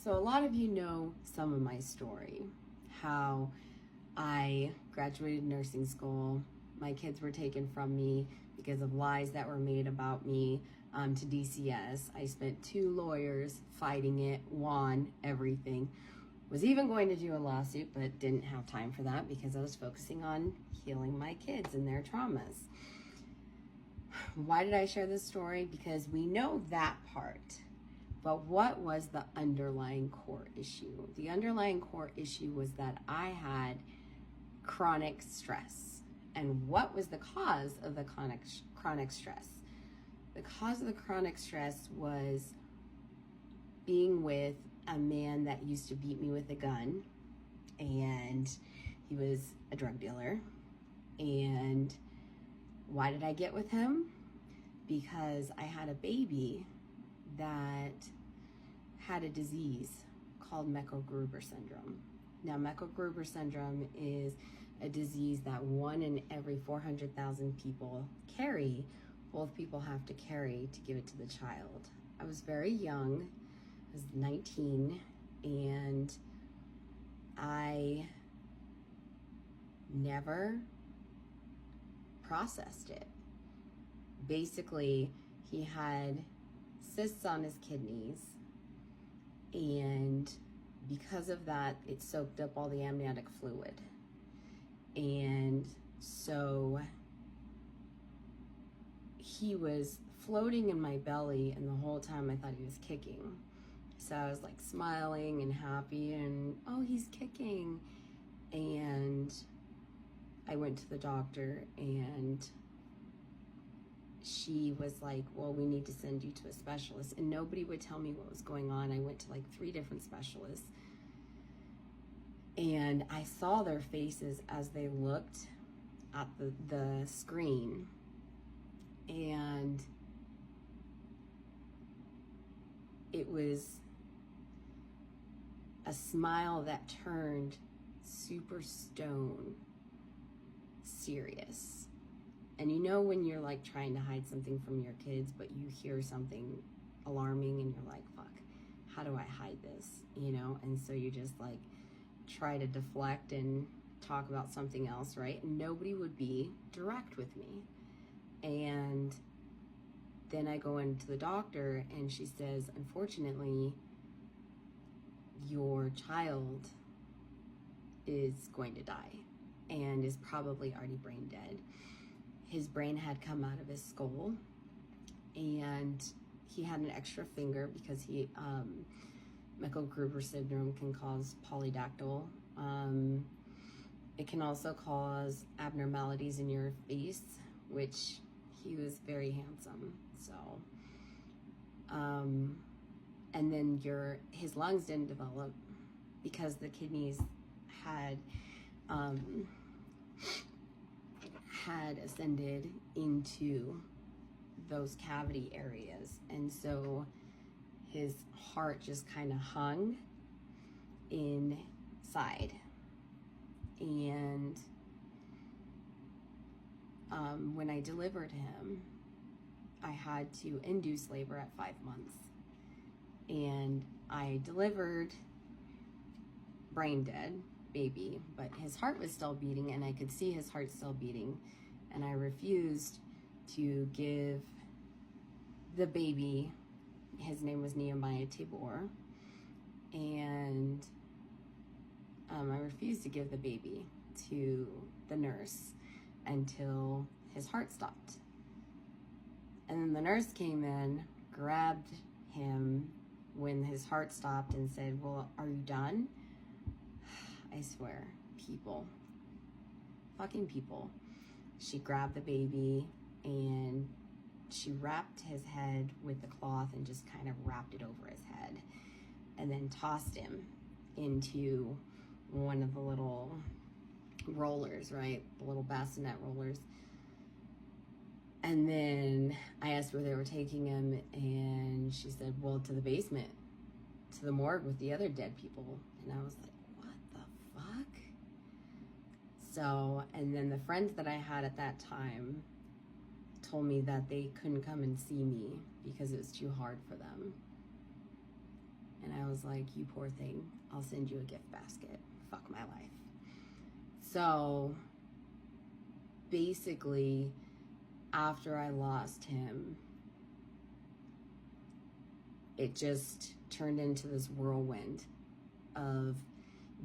So a lot of you know some of my story, how I graduated nursing school. My kids were taken from me because of lies that were made about me to DCS. I spent 2 lawyers fighting it, won everything. Was even going to do a lawsuit, but didn't have time for that because I was focusing on healing my kids and their traumas. Why did I share this story? Because we know that part. But what was the underlying core issue? The underlying core issue was that I had chronic stress. And what was the cause of the chronic stress? The cause of the chronic stress was being with a man that used to beat me with a gun, and he was a drug dealer. And why did I get with him? Because I had a baby that had a disease called Meckel-Gruber syndrome. Now, Meckel-Gruber syndrome is a disease that 1 in every 400,000 people carry. Both people have to carry to give it to the child. I was very young. I was 19, and I never processed it. Basically, he had cysts on his kidneys, and because of that, it soaked up all the amniotic fluid. And so he was floating in my belly, and the whole time I thought he was kicking. So I was like smiling and happy, and oh, he's kicking. And I went to the doctor, and she was like, well, we need to send you to a specialist. And nobody would tell me what was going on. I went to like 3 different specialists, and I saw their faces as they looked at the screen, and it was a smile that turned super stone serious. And you know when you're like trying to hide something from your kids, but you hear something alarming and you're like, fuck, how do I hide this? You know? And so you just like try to deflect and talk about something else, right? And nobody would be direct with me. And then I go into the doctor, and she says, unfortunately, your child is going to die and is probably already brain dead. His brain had come out of his skull, and he had an extra finger because he Meckel-Gruber syndrome can cause polydactyl. It can also cause abnormalities in your face, which he was very handsome. So, and then his lungs didn't develop because the kidneys had ascended into those cavity areas, and so his heart just kind of hung inside. And when I delivered him, I had to induce labor at 5 months, and I delivered brain dead baby, but his heart was still beating, and I could see his heart still beating, and I refused to give the baby, his name was Nehemiah Tabor, and I refused to give the baby to the nurse until his heart stopped. And then the nurse came in, grabbed him when his heart stopped and said, well, are you done? I swear, people, fucking people. She grabbed the baby and she wrapped his head with the cloth and just kind of wrapped it over his head, and then tossed him into one of the little rollers, right? The little bassinet rollers. And then I asked where they were taking him, and she said, well, to the basement, to the morgue with the other dead people. And I was like, what the fuck? So, and then the friends that I had at that time told me that they couldn't come and see me because it was too hard for them. And I was like, you poor thing, I'll send you a gift basket. Fuck my life. So basically, after I lost him, it just turned into this whirlwind of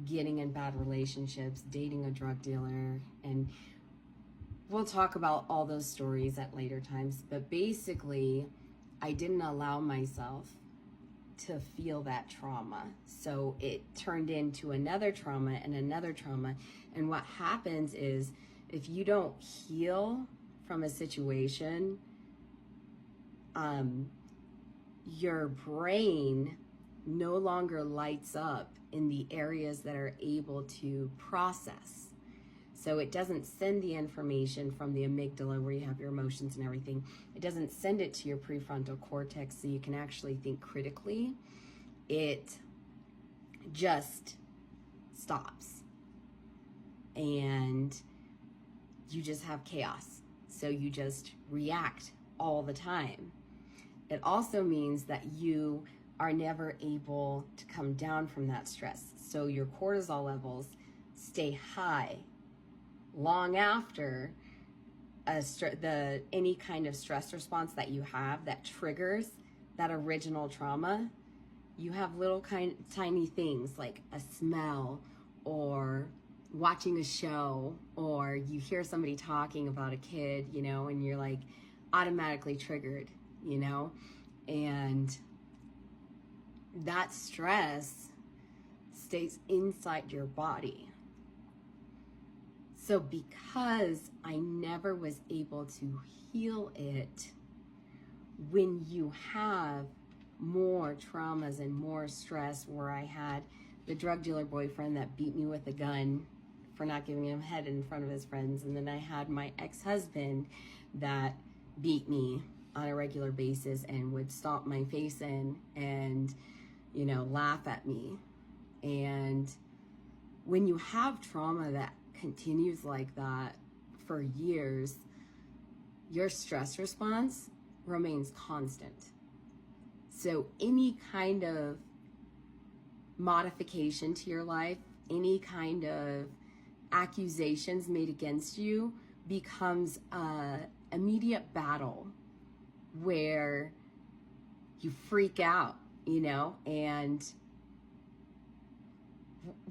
getting in bad relationships, dating a drug dealer, and we'll talk about all those stories at later times. But basically, I didn't allow myself to feel that trauma. So it turned into another trauma and another trauma. And what happens is, if you don't heal from a situation, your brain no longer lights up in the areas that are able to process. So it doesn't send the information from the amygdala, where you have your emotions and everything. It doesn't send it to your prefrontal cortex so you can actually think critically. It just stops. And you just have chaos. So you just react all the time. It also means that you are never able to come down from that stress. So your cortisol levels stay high long after any kind of stress response that you have that triggers that original trauma. You have little tiny things like a smell, or watching a show, or you hear somebody talking about a kid, you know, and you're like automatically triggered, you know, and that stress stays inside your body. So because I never was able to heal it, when you have more traumas and more stress, where I had the drug dealer boyfriend that beat me with a gun for not giving him head in front of his friends, and then I had my ex-husband that beat me on a regular basis and would stomp my face in and, you know, laugh at me. And when you have trauma that continues like that for years, your stress response remains constant. So any kind of modification to your life, any kind of accusations made against you, becomes an immediate battle where you freak out, you know. And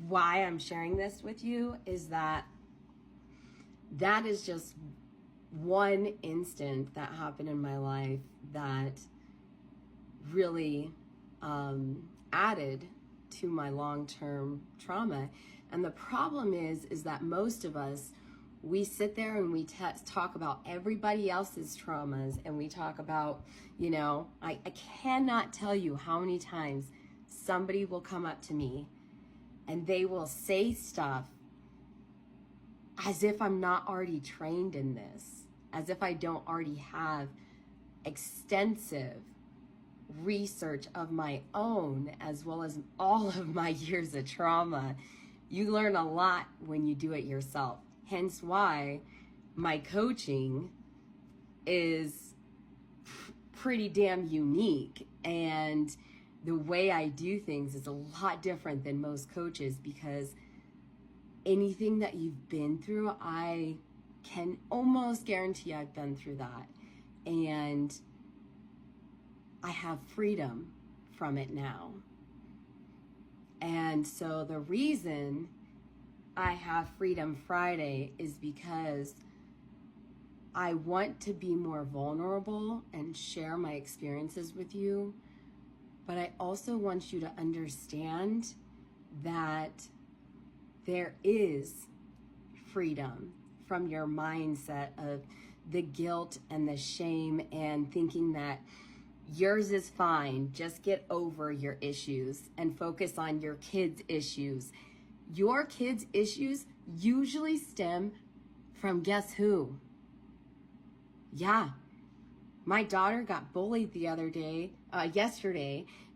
why I'm sharing this with you is that is just one instant that happened in my life that really added to my long-term trauma. And the problem is that most of us, we sit there and we talk about everybody else's traumas, and we talk about, you know, I cannot tell you how many times somebody will come up to me and they will say stuff as if I'm not already trained in this, as if I don't already have extensive research of my own, as well as all of my years of trauma. You learn a lot when you do it yourself. Hence why my coaching is pretty damn unique, and the way I do things is a lot different than most coaches, because anything that you've been through, I can almost guarantee I've been through that. And I have freedom from it now. And so the reason I have Freedom Friday is because I want to be more vulnerable and share my experiences with you. But I also want you to understand that there is freedom from your mindset of the guilt and the shame and thinking that yours is fine. Just get over your issues and focus on your kids' issues. Your kids' issues usually stem from guess who? Yeah. My daughter got bullied yesterday,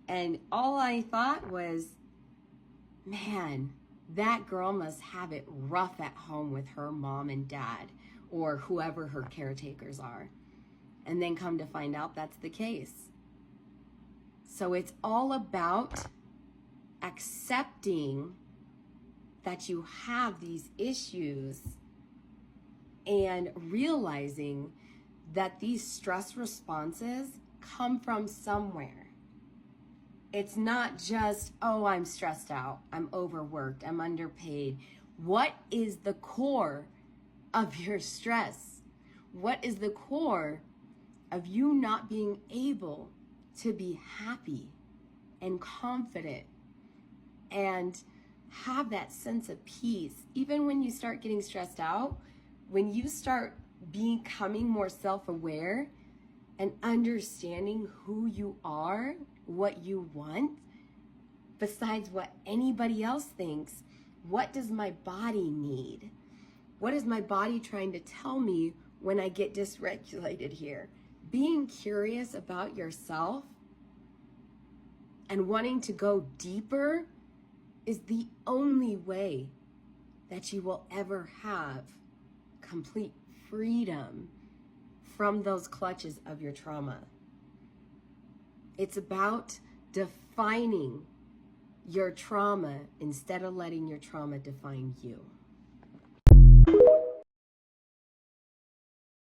and all I thought was, man, that girl must have it rough at home with her mom and dad, or whoever her caretakers are. And then come to find out that's the case. So it's all about accepting that you have these issues and realizing that these stress responses come from somewhere. It's not just, oh, I'm stressed out, I'm overworked, I'm underpaid. What is the core of your stress? What is the core of you not being able to be happy and confident and have that sense of peace? Even when you start getting stressed out, when you start becoming more self-aware and understanding who you are, what you want, besides what anybody else thinks, what does my body need? What is my body trying to tell me when I get dysregulated here? Being curious about yourself and wanting to go deeper is the only way that you will ever have complete freedom from those clutches of your trauma. It's about defining your trauma instead of letting your trauma define you.